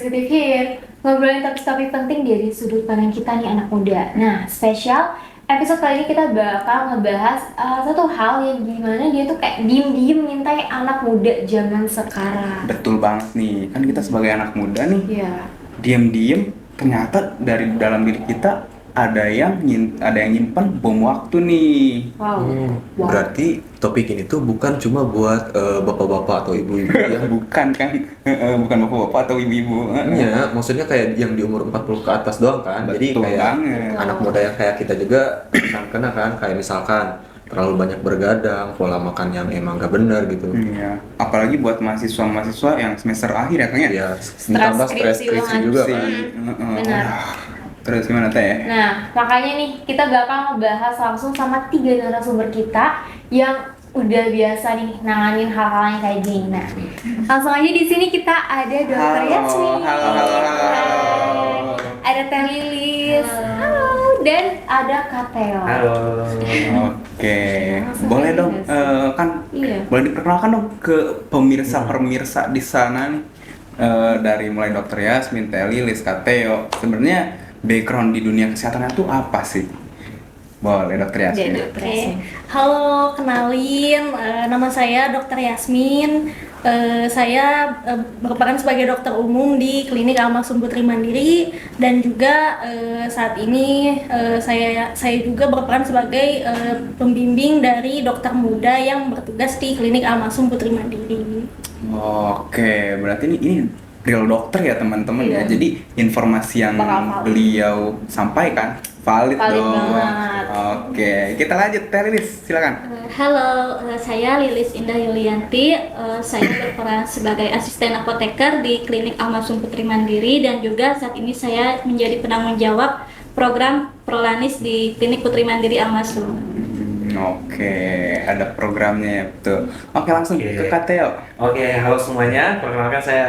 Kesutifier, ngobrolin topik-topik penting dari sudut pandang kita nih anak muda. Nah, spesial episode kali ini kita bakal ngebahas satu hal yang gimana dia tuh kayak diem-diem mintai anak muda zaman sekarang. Betul banget nih, kan kita sebagai anak muda nih, Iya. diem-diem ternyata dari dalam diri kita ada yang nyimpen bom waktu nih. Wow. Wow. Berarti topik ini tuh bukan cuma buat bapak-bapak atau ibu-ibu yang Bukan kan, bukan bapak-bapak atau ibu-ibu. Iya, maksudnya kayak yang di umur 40 ke atas doang kan. Jadi Betul kayak banget. anak muda yang kayak kita juga akan kena kan, kayak misalkan terlalu banyak bergadang, pola makan yang emang gak benar gitu. Iya, apalagi buat mahasiswa-mahasiswa yang semester akhir ya kayaknya. Ya, ditambah stres skripsi skripsi banget juga Sih. kan. Benar. Terus gimana teh? Nah, makanya nih kita bakal ngebahas langsung sama 3 narasumber kita yang udah biasa nih nanganin hal-hal yang kayak gini. Nah, langsung aja di sini kita ada Dokter Yasmin. Halo. Ada Teh Lilis. Halo. Dan ada Kak Theo. Halo. Oke, Langsung boleh aja dong, nggak sih? kan Iya. boleh diperkenalkan dong ke pemirsa di sana nih. Dari mulai Dokter Yasmin, Teh Lilis, Kak Theo. Sebenarnya background di dunia kesehatan itu apa sih? Boleh Dokter Yasmin. Oke, halo, kenalin, nama saya Dr. Yasmin. Saya merupakan sebagai dokter umum di Klinik Al-Maksum Putri Mandiri dan juga saat ini saya juga berperan sebagai pembimbing dari dokter muda yang bertugas di Klinik Al-Maksum Putri Mandiri. Oke, berarti ini real dokter ya teman-teman ya. Iya. Jadi informasi yang Bakal valid. beliau sampaikan valid Valid dong. banget. Oke, kita lanjut Teh Lilis, silakan. Halo, saya Lilis Indah Yulianti. Saya berperan sebagai asisten apoteker di Klinik Al-Maksum Putri Mandiri dan juga saat ini saya menjadi penanggung jawab program Prolanis di Klinik Putri Mandiri Al-Maksum. Oke, ada programnya ya, betul. Oke, langsung Oke. ke Kak Theo. Oke, halo semuanya. Perkenalkan saya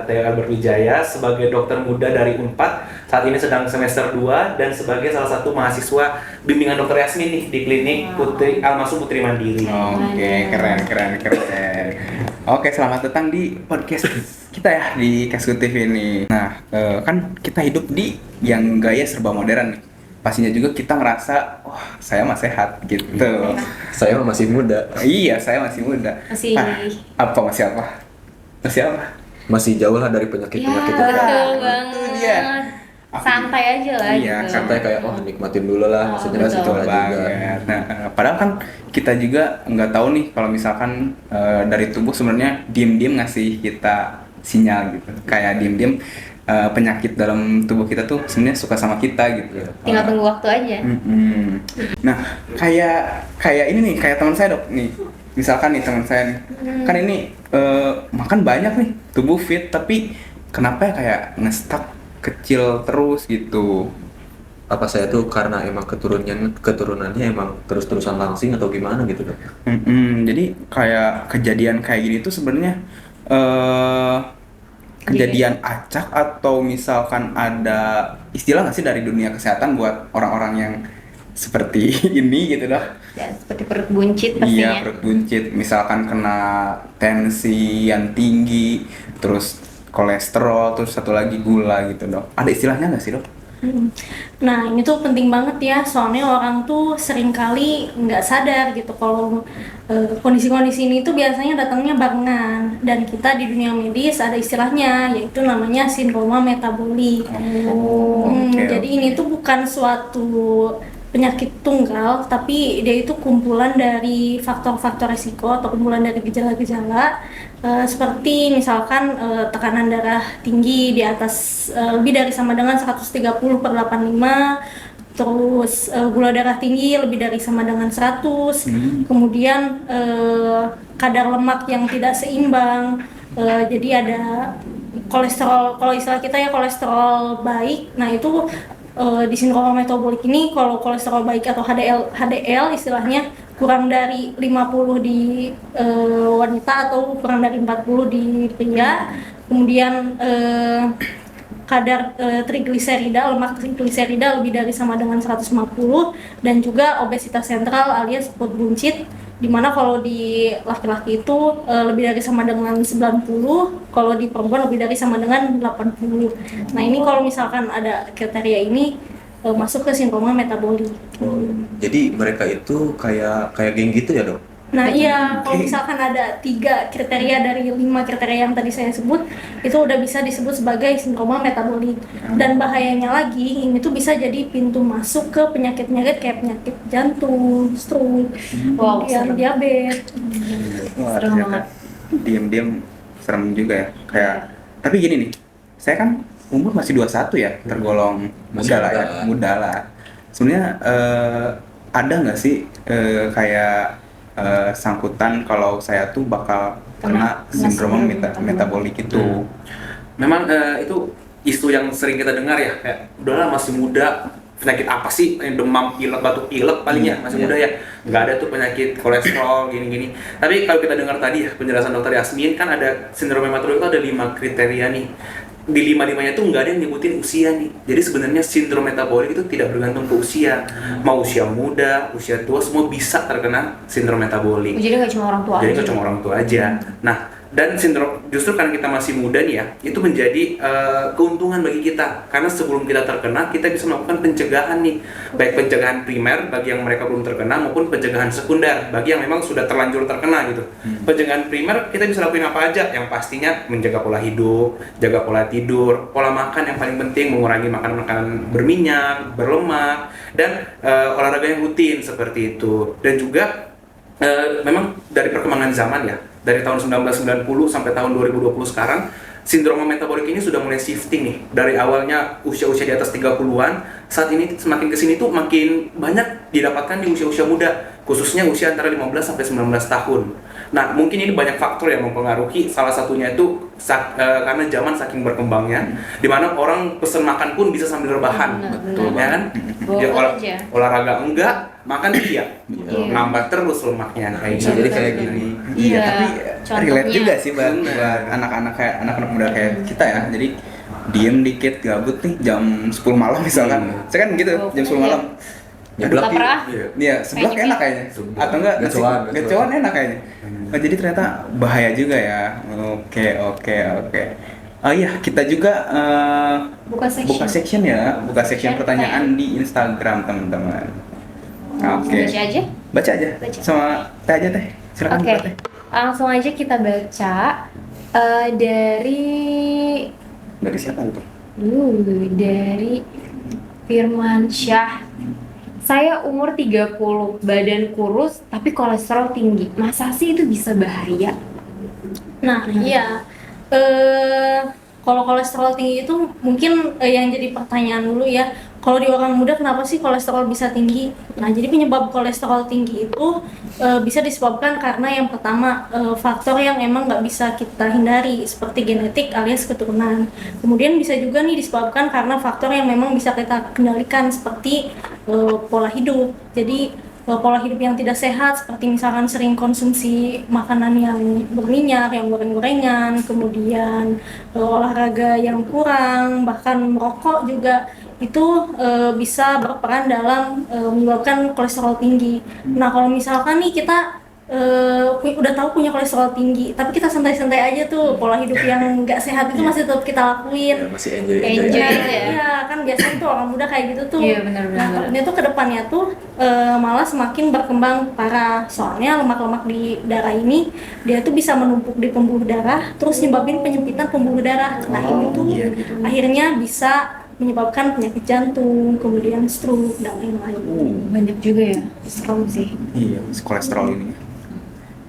Theo Albert Wijaya sebagai dokter muda dari Unpad. Saat ini sedang semester 2 dan sebagai salah satu mahasiswa bimbingan Dokter Yasmin nih di Klinik Putri Al-Maksum Putri Mandiri. Oke, keren. Oke, selamat datang di podcast kita ya di Kasku TV ini. Nah, kan kita hidup di yang gaya serba modern nih. Pastinya juga kita ngerasa, wah saya mah sehat gitu. Saya mah masih muda, Iya, saya masih muda. Masih- Masih apa? masih jauh lah dari penyakit-penyakit Ya, yang kayak betul gitu. banget. Iya. Santai aja lah Iya, gitu. Santai kayak nikmatin dulu lah, maksudnya betul. masih Betul juga. banget. Nah, padahal kan kita juga nggak tahu nih kalau misalkan dari tubuh sebenarnya diem-diem ngasih kita sinyal gitu. Kayak diem-diem penyakit dalam tubuh kita tuh sebenarnya suka sama kita gitu. Tinggal tunggu waktu aja. Mm-mm. Nah, kayak ini nih, kayak teman saya dok nih. Misalkan nih teman saya nih, kan ini makan banyak nih, tubuh fit, tapi kenapa ya kayak ngestak kecil terus gitu? Apa saya tuh karena emang keturunannya emang terus-terusan langsing atau gimana gitu dok? Jadi kayak kejadian kayak gini tuh sebenarnya kejadian acak atau misalkan ada istilah nggak sih dari dunia kesehatan buat orang-orang yang seperti ini gitu dok? Ya, seperti perut buncit Iya, pastinya. perut buncit, misalkan kena tensi yang tinggi, terus kolesterol, terus satu lagi gula gitu dok. Ada istilahnya nggak sih dok? Nah, ini tuh penting banget ya, soalnya orang tuh seringkali nggak sadar gitu kalau kondisi-kondisi ini tuh biasanya datangnya barengan, dan kita di dunia medis ada istilahnya yaitu namanya sindroma metabolik. Oke, Jadi ini tuh bukan suatu penyakit tunggal, tapi dia itu kumpulan dari faktor-faktor resiko atau kumpulan dari gejala-gejala seperti misalkan tekanan darah tinggi di atas lebih dari sama dengan 130/85, terus gula darah tinggi lebih dari sama dengan 100, kemudian kadar lemak yang tidak seimbang, jadi ada kolesterol, kalau istilah kita ya kolesterol baik. Nah itu di sindroma metabolik ini kalau kolesterol baik atau HDL istilahnya kurang dari 50 di wanita atau kurang dari 40 di pria. Kemudian kadar trigliserida, lemak trigliserida lebih dari sama dengan 150, dan juga obesitas sentral alias perut buncit Dimana kalau di laki-laki itu lebih dari sama dengan 90, kalau di perempuan lebih dari sama dengan 80. Nah ini kalau misalkan ada kriteria ini masuk ke sindroma metabolik. Jadi mereka itu kayak geng gitu ya, Dok? Nah iya, kalau misalkan ada 3 kriteria dari 5 kriteria yang tadi saya sebut, itu udah bisa disebut sebagai sindroma metabolik. Dan bahayanya lagi, ini tuh bisa jadi pintu masuk ke penyakit-penyakit kayak penyakit jantung, stroke, Wow, kemudian serem. diabetes. Wah, Serem ternyata banget. Diam-diam serem juga ya. Kayak tapi gini nih. Saya kan umur masih 21 ya, tergolong Masih muda lah ya, muda. muda lah. Sebenarnya ada nggak sih kayak sangkutan kalau saya tuh bakal kena Kena sindrom sindrom metabolik itu. Memang itu isu yang sering kita dengar ya, kayak udahlah masih muda, penyakit apa sih, demam, pilek, batuk pilek paling ya, masih muda ya, nggak ada tuh penyakit kolesterol gini-gini. Tapi kalau kita dengar tadi ya penjelasan dokter Yasmin, kan ada sindrom metabolik itu ada 5 kriteria nih. Di 5-5-nya tuh nggak ada yang nyebutin usia nih. Jadi sebenarnya sindrom metabolik itu tidak bergantung ke usia, mau usia muda, usia tua, semua bisa terkena sindrom metabolik. Jadi nggak cuma orang tua Jadi aja. itu cuma orang tua aja. Nah, dan sindrom justru karena kita masih muda nih ya, itu menjadi keuntungan bagi kita. Karena sebelum kita terkena, kita bisa melakukan pencegahan nih, baik pencegahan primer bagi yang mereka belum terkena maupun pencegahan sekunder bagi yang memang sudah terlanjur terkena gitu. Pencegahan primer kita bisa lakuin apa aja? Yang pastinya menjaga pola hidup, jaga pola tidur, pola makan yang paling penting, mengurangi makan makanan berminyak, berlemak, dan olahraga yang rutin seperti itu. Dan juga memang dari perkembangan zaman ya, dari tahun 1990 sampai tahun 2020 sekarang, sindroma metabolik ini sudah mulai shifting nih. Dari awalnya usia-usia di atas 30-an, saat ini semakin kesini tuh makin banyak didapatkan di usia-usia muda, khususnya usia antara 15 sampai 19 tahun. Nah, mungkin ini banyak faktor yang mempengaruhi. Salah satunya itu karena zaman saking berkembangnya, di mana orang pesen makan pun bisa sambil rebahan, Betul, ya kan? Bawa Dia aja. olahraga enggak, makan iya, Iya. nambah terus lemaknya kayak Bisa gitu. jadi kayak gini. Iya, Iya, tapi contohnya. relate juga sih buat Bener. anak-anak kayak anak-anak muda kayak kita ya. Jadi diem dikit gabut nih jam 10 malam misalkan. Saya kan gitu, jam 10 malam. Nyeblak Lapar ah. Iya. Iya, seblak Kayaknya enak kayaknya. Seblak. Atau enggak Gacoan, gacoan enak kayaknya. Oh, jadi ternyata bahaya juga ya. Oke. Oh iya, kita juga Buka section. buka section ya, buka section Share pertanyaan di Instagram teman-teman. Oke. Baca aja. Baca aja. Baca. Sama teh aja teh. Silakan Oke, buka, teh. langsung aja kita baca dari Dari siapa itu? dari Firman Syah. Saya umur 30, badan kurus tapi kolesterol tinggi. Masa sih itu bisa bahaya? Nah, iya. Kalau kolesterol tinggi itu mungkin yang jadi pertanyaan dulu ya. Kalau di orang muda kenapa sih kolesterol bisa tinggi? Nah, jadi penyebab kolesterol tinggi itu bisa disebabkan karena yang pertama faktor yang emang nggak bisa kita hindari seperti genetik alias keturunan. Kemudian bisa juga nih disebabkan karena faktor yang memang bisa kita kendalikan seperti pola hidup. Jadi pola hidup yang tidak sehat seperti misalkan sering konsumsi makanan yang berminyak, yang goreng-gorengan, kemudian olahraga yang kurang, bahkan merokok juga itu bisa berperan dalam menyebabkan kolesterol tinggi. Nah, kalau misalkan nih kita udah tahu punya kolesterol tinggi, tapi kita santai-santai aja tuh, pola hidup yang nggak sehat itu masih tetap kita lakuin. Ya, masih enjoy Enjoy aja. aja ya. Iya, kan biasanya tuh orang muda kayak gitu tuh. Iya, benar-benar. Nah, takutnya tuh kedepannya tuh malah semakin berkembang parah. Soalnya lemak-lemak di darah ini dia tuh bisa menumpuk di pembuluh darah, terus nyebabin penyempitan pembuluh darah. Nah, ini tuh iya. akhirnya bisa menyebabkan penyakit jantung, kemudian stroke dan lain-lain. Banyak juga ya, serem sih. Iya, kolesterol ini.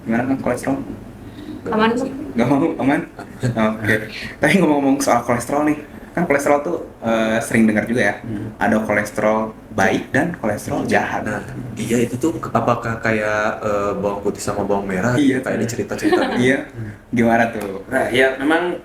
Gimana kan kolesterol? Aman kok? Gak mau aman? Oke. Tapi ngomong-ngomong soal kolesterol nih, kan kolesterol tuh sering dengar juga ya. Ada kolesterol baik dan kolesterol jahat. Nah, iya itu tuh apakah kayak bawang putih sama bawang merah? Iya, Kayak di cerita-cerita. Iya. Gimana tuh? Nah, ya memang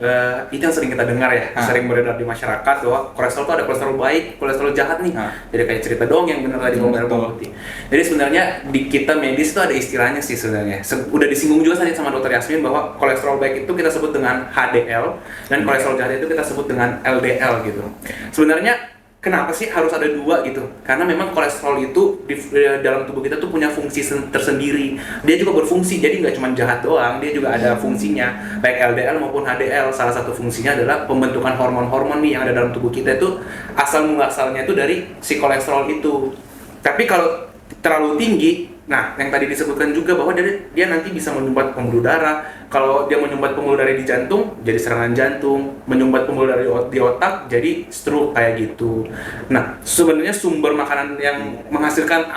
itu yang sering kita dengar ya, sering beredar di masyarakat bahwa kolesterol itu ada kolesterol baik, kolesterol jahat nih. Jadi kayak cerita dong yang benar tadi bawang merah, bawang putih. Jadi sebenarnya di kita medis itu ada istilahnya sih sebenarnya. Udah disinggung juga tadi sama dokter Yasmin bahwa kolesterol baik itu kita sebut dengan HDL dan kolesterol jahat itu kita sebut dengan LDL gitu. Sebenarnya kenapa sih harus ada dua gitu? Karena memang kolesterol itu di dalam tubuh kita tuh punya fungsi tersendiri. Dia juga berfungsi, jadi nggak cuma jahat doang, dia juga ada fungsinya. Baik LDL maupun HDL, salah satu fungsinya adalah pembentukan hormon-hormon nih yang ada dalam tubuh kita itu asal muasalnya itu dari si kolesterol itu. Tapi kalau terlalu tinggi, nah yang tadi disebutkan juga bahwa dia nanti bisa menyumbat pembuluh darah. Kalau dia menyumbat pembuluh darah di jantung, jadi serangan jantung. Menyumbat pembuluh darah di otak, jadi stroke kayak gitu. Nah, sebenarnya sumber makanan yang menghasilkan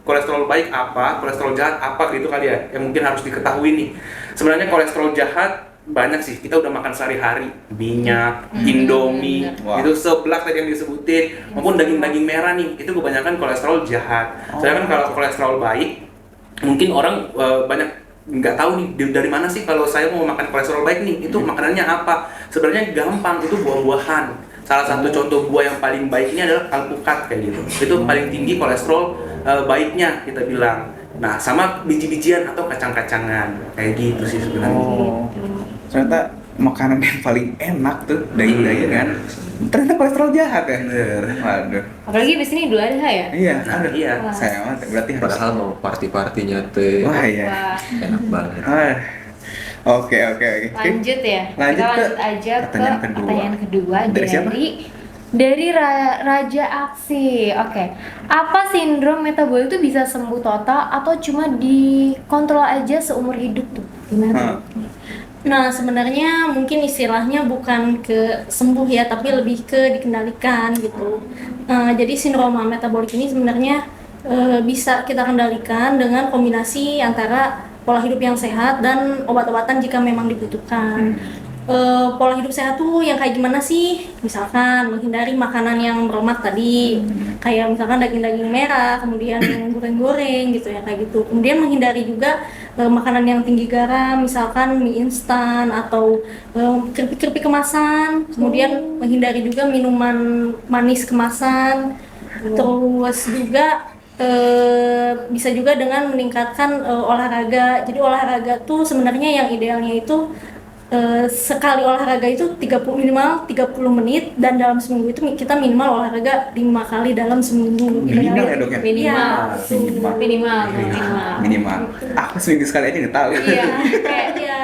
kolesterol baik apa, kolesterol jahat apa gitu kali ya, yang mungkin harus diketahui nih. Sebenarnya kolesterol jahat banyak sih, kita udah makan sehari-hari, minyak, indomie, Wow. itu seblak tadi yang disebutin, maupun daging-daging merah nih, itu kebanyakan kolesterol jahat. Sedangkan kalau kolesterol baik, mungkin orang banyak nggak tahu nih dari mana sih kalau saya mau makan kolesterol baik nih, itu makanannya apa? Sebenarnya gampang, itu buah-buahan. Salah satu contoh buah yang paling baik ini adalah alpukat kayak gitu. Itu paling tinggi kolesterol baiknya kita bilang. Nah, sama biji-bijian atau kacang-kacangan kayak gitu sih sebenarnya. Oh, ternyata makanan yang paling enak tuh daging-dagingan. Ternyata kolesterol jahat ya. Waduh. Apalagi abis ini Idul Adha ya. Iya, Nah, aduh. iya. Sayang banget. Berarti harus. Padahal mau party-partinya teh Wah iya. Wah, enak banget. Ah. Oke. lanjut ya. Lanjut Kita ke lanjut aja ke pertanyaan kedua. pertanyaan kedua Dari siapa? dari Raja Aksi. Oke. Apa sindrom metabolik itu bisa sembuh total atau cuma dikontrol aja seumur hidup tuh? Gimana tuh? Nah, sebenarnya mungkin istilahnya bukan ke sembuh ya, tapi lebih ke dikendalikan gitu. Jadi sindroma metabolik ini sebenarnya bisa kita kendalikan dengan kombinasi antara pola hidup yang sehat dan obat-obatan jika memang dibutuhkan. Pola hidup sehat tuh yang kayak gimana sih? Misalkan menghindari makanan yang berlemak tadi, kayak misalkan daging-daging merah, kemudian yang goreng-goreng gitu ya kayak gitu. Kemudian menghindari juga makanan yang tinggi garam, misalkan mie instan atau keripik-keripik kemasan. Kemudian menghindari juga minuman manis kemasan. Terus juga bisa juga dengan meningkatkan olahraga. Jadi olahraga tuh sebenarnya yang idealnya itu sekali olahraga itu minimal 30 menit, dan dalam seminggu itu kita minimal olahraga 5 kali dalam seminggu. Minimal ya, Dok, ya? Minimal. Minimal. Minimal. Aku seminggu sekali aja nggak tahu. Iya, Kayak ya,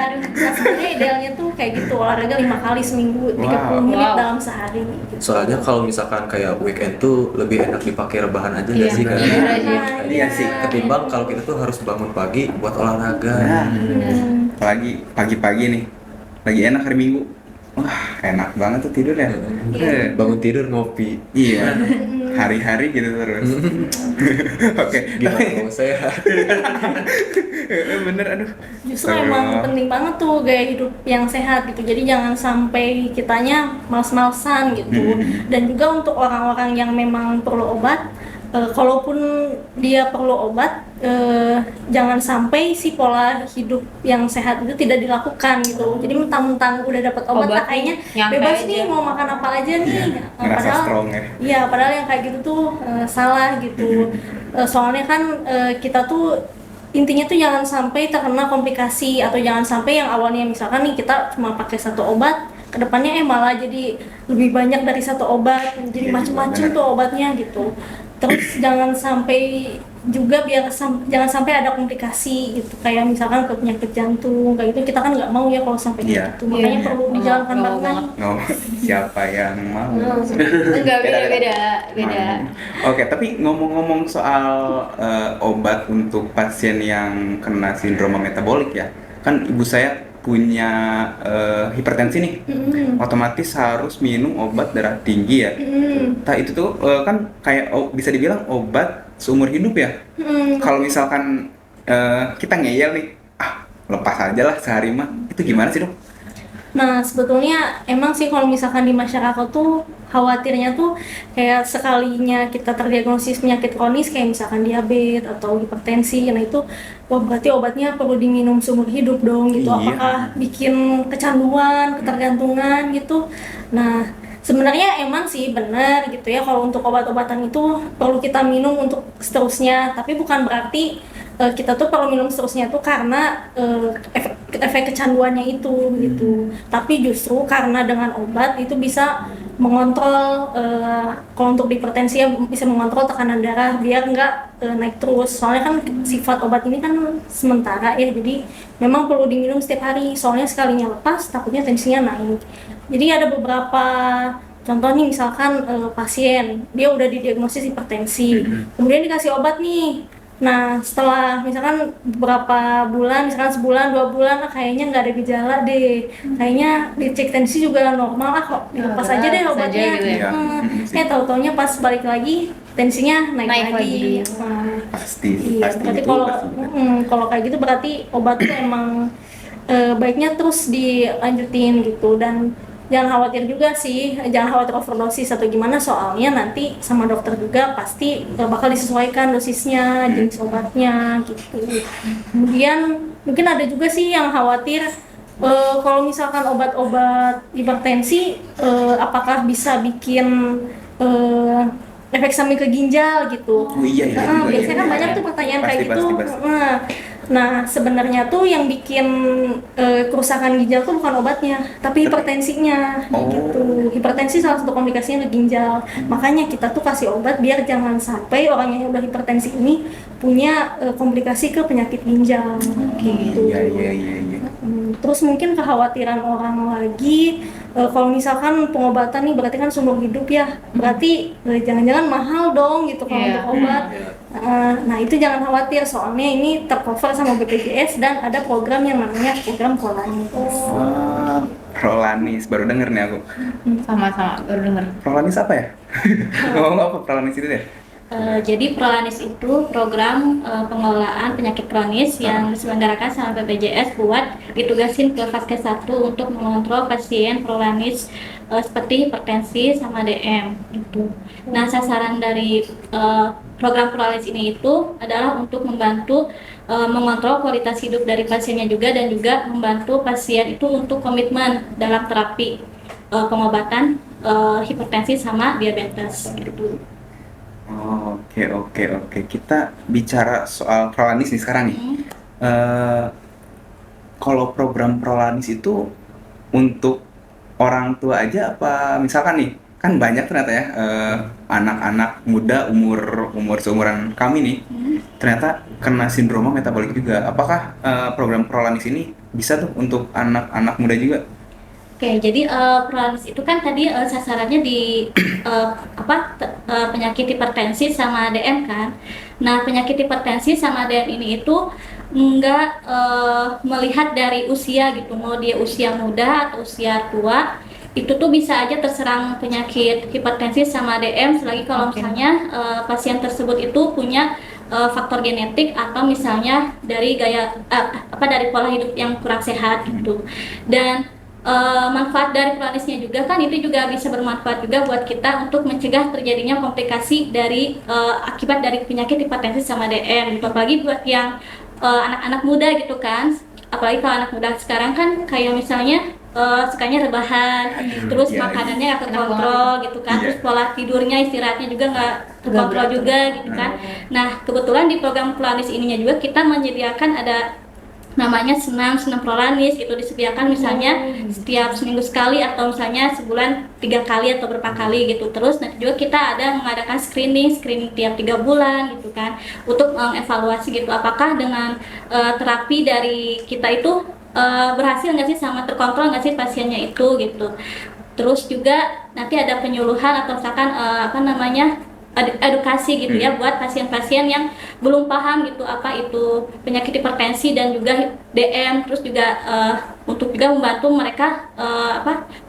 sebenarnya idealnya tuh kayak gitu, olahraga 5 kali seminggu, 30 menit Wow. dalam sehari gitu. Soalnya kalau misalkan kayak weekend tuh lebih enak dipakai rebahan aja nggak Iya, sih kan? bener. Iya sih. Ketimbang kalau kita tuh harus bangun pagi buat olahraga. Nah, apalagi pagi-pagi nih, lagi enak hari Minggu. Wah, enak banget tuh tidur ya. Bangun tidur ngopi. Iya, hari-hari gitu terus. Oke, Gimana mau sehat? bener, aduh. Justru emang penting banget tuh gaya hidup yang sehat gitu. Jadi jangan sampai kitanya males-malesan gitu. Dan juga untuk orang-orang yang memang perlu obat, kalaupun dia perlu obat, jangan sampai si pola hidup yang sehat itu tidak dilakukan gitu. Jadi mentang-mentang udah dapat obat, Obat kayaknya nyampe bebas aja. nih mau makan apa aja nih. Ngerasa strong ya. Iya, padahal yang kayak gitu tuh salah gitu. Soalnya kan kita tuh intinya tuh jangan sampai terkena komplikasi, atau jangan sampai yang awalnya misalkan nih kita cuma pakai satu obat, kedepannya malah jadi lebih banyak dari satu obat, jadi Iya, macam-macam benar. tuh obatnya gitu. Terus jangan sampai juga jangan sampai ada komplikasi gitu, kayak misalkan ke penyakit jantung kayak gitu, kita kan nggak mau ya kalau sampai Iya. gitu. Makanya Iya. perlu dijalankan Nggak mau barengan. Oh, siapa yang mau? Enggak, beda. Oke, tapi ngomong-ngomong soal obat untuk pasien yang kena sindroma metabolik ya, kan ibu saya punya hipertensi nih, otomatis harus minum obat darah tinggi ya. Nah itu tuh kan kayak bisa dibilang obat seumur hidup ya. Kalau misalkan kita ngeyel nih, lepas aja lah sehari mah, itu gimana sih, Dok? Nah, sebetulnya emang sih kalau misalkan di masyarakat tuh khawatirnya tuh kayak sekalinya kita terdiagnosis penyakit kronis kayak misalkan diabetes atau hipertensi, nah itu wah berarti obatnya perlu diminum seumur hidup dong gitu. Iya. Apakah bikin kecanduan, ketergantungan gitu. Nah, sebenarnya emang sih benar gitu ya, kalau untuk obat-obatan itu perlu kita minum untuk seterusnya, tapi bukan berarti kita tuh perlu minum seterusnya tuh karena efek kecanduannya itu gitu. Tapi justru karena dengan obat itu bisa mengontrol kalau untuk hipertensi ya bisa mengontrol tekanan darah biar nggak naik terus. Soalnya kan sifat obat ini kan sementara ya, jadi memang perlu diminum setiap hari. Soalnya sekalinya lepas takutnya tensinya naik. Jadi ada beberapa contoh nih, misalkan pasien dia udah didiagnosis hipertensi, kemudian dikasih obat nih. Nah, setelah misalkan beberapa bulan, misalkan sebulan, 2 bulan, kayaknya nggak ada gejala deh. Kayaknya dicek tensi juga normal kok, dilepas aja deh lepas aja obatnya. gitu ya. Tahu-taunya pas balik lagi tensinya naik Naik lagi. lagi. Nah, Pasti, iya, pasti berarti itu, kalau pasti. kalau kayak gitu berarti obat tuh emang baiknya terus dilanjutin gitu. Dan jangan khawatir juga sih, jangan khawatir overdosis atau gimana, soalnya nanti sama dokter juga pasti bakal disesuaikan dosisnya, jenis obatnya gitu. Kemudian mungkin ada juga sih yang khawatir kalau misalkan obat-obat hipertensi apakah bisa bikin efek samping ke ginjal gitu. Oh iya, iya juga, Biasanya kan iya. banyak tuh pertanyaan kayak Pasti, gitu. pasti. Nah, sebenarnya tuh yang bikin kerusakan ginjal tuh bukan obatnya, tapi hipertensinya Oh. gitu. Hipertensi salah satu komplikasinya ke ginjal. Makanya kita tuh kasih obat biar jangan sampai orang yang udah hipertensi ini punya komplikasi ke penyakit ginjal gitu. Iya, iya, iya, iya. Terus mungkin kekhawatiran orang lagi kalau misalkan pengobatan nih berarti kan seumur hidup ya, berarti jangan-jangan mahal dong gitu kalau Iya. untuk obat. Nah itu jangan khawatir, soalnya ini tercover sama BPJS dan ada program yang namanya program Prolanis. Wah, Prolanis, baru denger nih aku. Sama-sama baru denger. Prolanis apa ya? Ngomong apa Prolanis itu deh? Jadi Prolanis itu program pengelolaan penyakit kronis yang diselenggarakan sama BPJS buat ditugasin ke Vaskes 1 untuk mengontrol pasien Prolanis seperti hipertensi sama DM gitu. Nah, sasaran dari program Prolanis ini itu adalah untuk membantu mengontrol kualitas hidup dari pasiennya juga, dan juga membantu pasien itu untuk komitmen dalam terapi pengobatan hipertensi sama diabetes gitu. Oh, oke. Kita bicara soal Prolanis nih sekarang nih. Kalau program Prolanis itu untuk orang tua aja apa misalkan nih, kan banyak ternyata ya anak-anak muda umur seumuran kami nih ternyata kena sindroma metabolik juga. Apakah program Prolanis ini bisa tuh untuk anak-anak muda juga? Oke, jadi Prolanis itu kan tadi sasarannya di penyakit hipertensi sama DM kan. Nah, penyakit hipertensi sama DM ini itu nggak melihat dari usia gitu, mau dia usia muda atau usia tua, itu tuh bisa aja terserang penyakit hipertensi sama DM selagi kalau misalnya pasien tersebut itu punya faktor genetik atau misalnya dari dari pola hidup yang kurang sehat gitu. Dan manfaat dari Prolanisnya juga kan itu juga bisa bermanfaat juga buat kita untuk mencegah terjadinya komplikasi dari akibat dari penyakit hipertensi sama DM gitu. Apalagi buat yang anak-anak muda gitu kan, apalagi kalau anak muda sekarang kan kayak misalnya sukanya rebahan, terus iya, makanannya nggak terkontrol gitu kan, terus pola tidurnya, istirahatnya juga nggak terkontrol juga gitu kan. Nah, kebetulan di program Prolanis ininya juga kita menyediakan ada namanya senam Prolanis, itu disediakan misalnya setiap seminggu sekali atau misalnya sebulan 3 kali atau berapa kali gitu. Terus nanti juga kita ada mengadakan screening tiap 3 bulan gitu kan, untuk mengevaluasi gitu apakah dengan terapi dari kita itu berhasil nggak sih sama terkontrol nggak sih pasiennya itu gitu. Terus juga nanti ada penyuluhan atau misalkan edukasi gitu ya buat pasien-pasien yang belum paham gitu apa itu penyakit hipertensi dan juga DM, terus juga untuk juga membantu mereka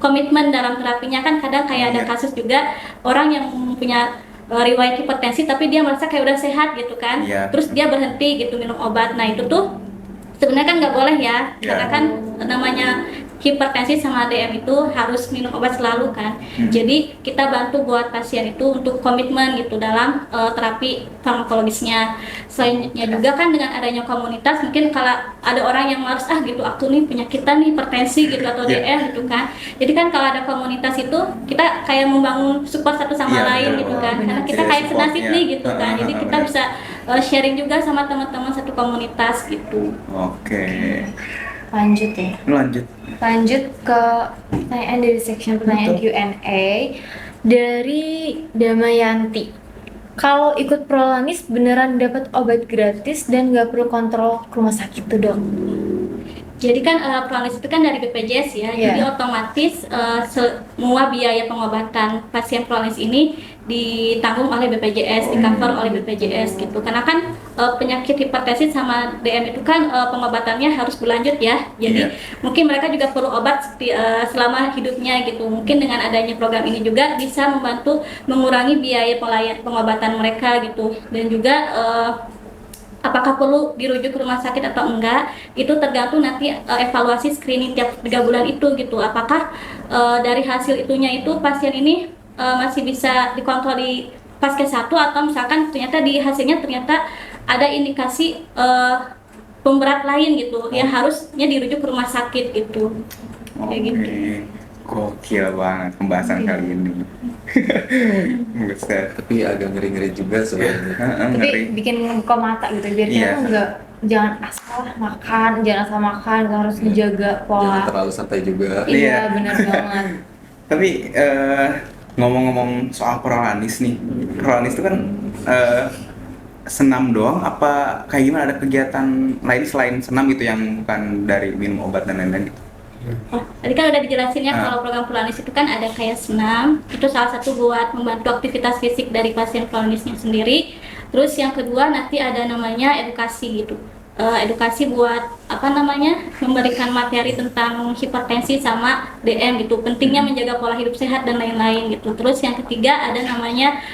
komitmen dalam terapinya. Kan kadang kayak ada kasus juga orang yang punya riwayat hipertensi tapi dia merasa kayak udah sehat gitu kan, terus dia berhenti gitu minum obat. Nah itu tuh sebenarnya kan nggak boleh ya, karena kan namanya hipertensi sama DM itu harus minum obat selalu kan. Jadi kita bantu buat pasien itu untuk komitmen gitu dalam terapi farmakologisnya. Selainnya juga kan dengan adanya komunitas, mungkin kalau ada orang yang males gitu, aku nih penyakitan nih hipertensi gitu atau DM gitu kan. Jadi kan kalau ada komunitas itu kita kayak membangun support satu sama lain gitu kan. Karena kita kayak senasib nih gitu kan. Jadi kita bisa sharing juga sama teman-teman satu komunitas gitu. Oke. lanjut ya. Lanjut. Lanjut ke pertanyaan dari section pertanyaan Q&A dari Damayanti. Kalau ikut Prolanis beneran dapat obat gratis dan nggak perlu kontrol ke rumah sakit tuh dok? Jadi kan Prolanis itu kan dari BPJS ya, Iya. jadi otomatis semua biaya pengobatan pasien Prolanis ini ditanggung oleh BPJS, di cover oleh BPJS gitu. Karena kan penyakit hipertensi sama DM itu kan pengobatannya harus berlanjut ya. Jadi Iya. mungkin mereka juga perlu obat selama hidupnya gitu. Mungkin dengan adanya program ini juga bisa membantu mengurangi biaya pengobatan mereka gitu. Dan juga apakah perlu dirujuk ke rumah sakit atau enggak, itu tergantung nanti evaluasi screening tiap 3 bulan itu gitu. Apakah dari hasil itunya itu pasien ini masih bisa dikontrol di Paskes 1 atau misalkan ternyata di hasilnya ternyata ada indikasi pemberat lain gitu yang harusnya dirujuk ke rumah sakit gitu. Kayak gitu. Gokil banget pembahasan kali ini. Buset. Tapi agak ngeri-ngeri juga sebenarnya. Tapi Ngeri. bikin ngebuka mata gitu biar Iya. kita nggak jangan asal makan, harus dijaga Jangan pola. terlalu santai juga. Iya. Iya benar banget. Tapi ngomong-ngomong soal Prolanis nih, Prolanis itu kan senam doang apa kayak gimana, ada kegiatan lain selain senam gitu yang bukan dari minum obat dan lain-lain gitu? Oh, tadi kan udah dijelasin ya Ah. kalau program Prolanis itu kan ada kayak senam, itu salah satu buat membantu aktivitas fisik dari pasien Prolanisnya sendiri. Terus yang kedua nanti ada namanya edukasi gitu. Edukasi buat apa namanya memberikan materi tentang hipertensi sama DM gitu, pentingnya menjaga pola hidup sehat dan lain-lain gitu. Terus yang ketiga ada namanya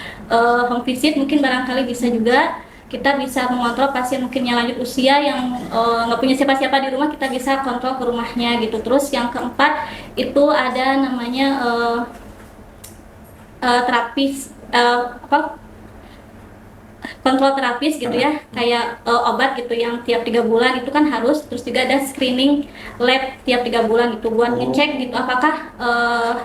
home visit, mungkin barangkali bisa juga kita bisa mengontrol pasien mungkin yang lanjut usia yang nggak punya siapa-siapa di rumah, kita bisa kontrol ke rumahnya gitu. Terus yang keempat itu ada namanya terapis kontrol terapis gitu ya, kayak obat gitu yang tiap 3 bulan itu kan harus. Terus juga ada screening lab tiap 3 bulan gitu buat ngecek gitu apakah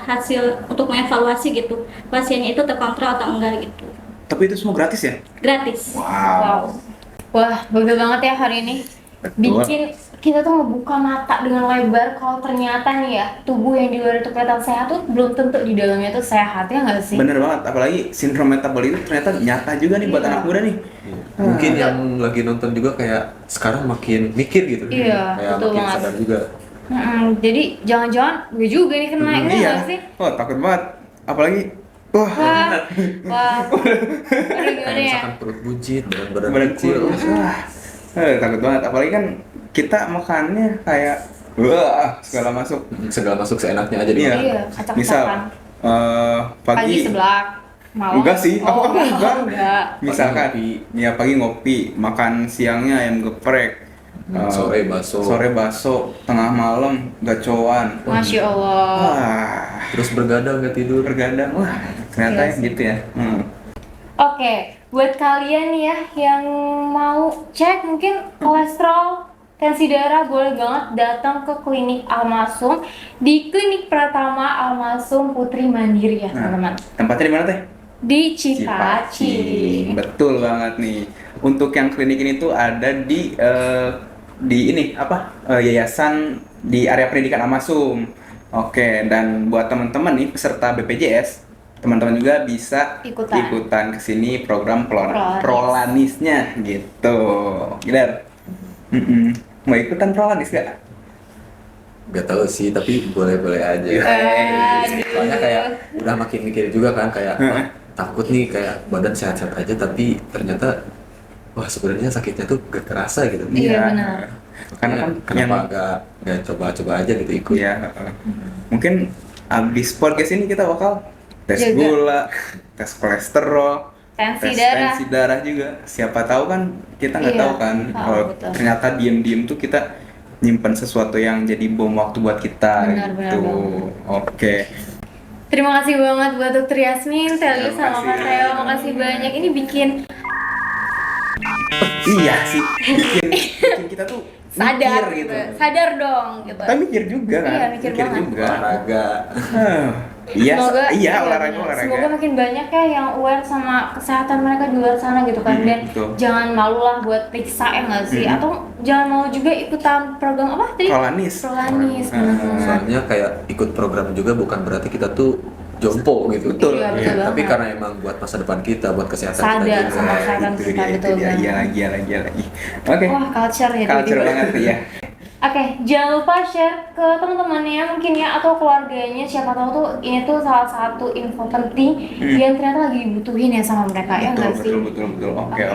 hasil untuk mengevaluasi gitu pasiennya itu terkontrol atau enggak gitu. Tapi itu semua gratis ya? Gratis. Wow. Wah, bagus banget ya hari ini. Betul. Bikin kita tuh ngebuka mata dengan lebar kalau ternyata nih ya tubuh yang di luar itu kelihatan sehat tuh belum tentu di dalamnya tuh sehat, ya nggak sih? Bener banget, apalagi sindrom metabolik itu ternyata nyata juga nih buat Iya. anak muda nih. Mungkin yang lagi nonton juga kayak sekarang makin mikir gitu. Iya, Kayak betul makin banget. sadar juga. Jadi jangan-jangan gue juga nih kena ini Iya. nggak sih? Oh, takut banget. Apalagi wah, Wah, aduh gimana Kayak ya? misalkan perut buncit, badan badan kecil. kurus. Wah. Takut banget, apalagi kan kita makannya kayak wah, segala masuk. Segala masuk seenaknya aja Iya. Iya, acak-acakan. Misal Pagi pagi seblak, malam. Enggak sih, aku Oh, enggak. enggak. Misalkan Pagi ya pagi ngopi, makan siangnya ayam geprek, sore bakso. sore bakso, tengah malam gacoan. Masya Allah. Wah, Terus bergadang nggak tidur. bergadang. Wah, ternyata Iya sih. gitu ya. Oke, buat kalian nih ya yang mau cek mungkin kolesterol, tensi darah, boleh banget datang ke klinik Almasum di Klinik Pratama Almasum Putri Mandiri ya teman-teman. Tempatnya di mana teh? Di Cipaci. Betul banget nih. Untuk yang klinik ini tuh ada di ini apa? Yayasan di area pendidikan Almasum. Oke, dan buat teman-teman nih peserta BPJS, teman-teman juga bisa Ikutan. ke sini program Prolanis. Prolanisnya gitu. Gilar. Mau ikutan Prolanis gak? Gak tahu sih, tapi boleh-boleh aja. Soalnya kayak udah makin mikir juga kan, kayak wah, takut nih kayak badan sehat-sehat aja tapi ternyata wah sebenarnya sakitnya tuh gak kerasa gitu. Iya, benar. Karena kan Kenapa nggak coba-coba aja gitu ikut. Iya, mungkin abis podcast ini kita bakal tes Jaga. gula, tes kolesterol, Tensi tes darah. tensi darah juga. Siapa tahu kan kita nggak Iya, tahu kan tahu, kalau betul. ternyata diem-diem tuh kita nyimpen sesuatu yang jadi bom waktu buat kita Benar, gitu. benar Oke. Terima kasih banget buat Dokter Yasmin, Teli, Terima sama kasih. Kak Theo. Makasih banyak. Ini bikin Iya sih, bikin kita tuh sadar mikir gitu. Sadar dong gitu. Kita mikir juga kan? Iya, mikir banget. juga. Olahraga. Huh. Iya, Semoga iya, ya, olahraga, benar. olahraga. Semoga makin banyak ya yang aware sama kesehatan mereka di luar sana gitu kan. Dan betul. jangan malu lah buat periksa ya nggak sih? Mm-mm. Atau jangan malu juga ikutan program apa tadi? Prolanis. Prolanis, benar. Soalnya kayak ikut program juga bukan berarti kita tuh jompo gitu. Betul. Iya, betul Tapi banget. karena emang buat masa depan kita, buat kesehatan Sadar kita juga. sama kesehatan Itu kita, dia, betul itu dia. banget. Iya lagi. Oke. Wah, culture ya. Culture tiba-tiba. banget tuh ya. Oke, jangan lupa share ke teman-temannya mungkin ya atau keluarganya, siapa tahu tuh ini tuh salah satu info penting yang ternyata lagi dibutuhin ya sama mereka ya nggak sih? Betul. Oke.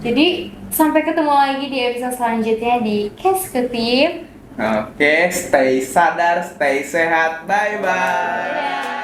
Jadi sampai ketemu lagi di episode selanjutnya di Keskutif. Oke, stay sadar, stay sehat. Bye bye. Dadah.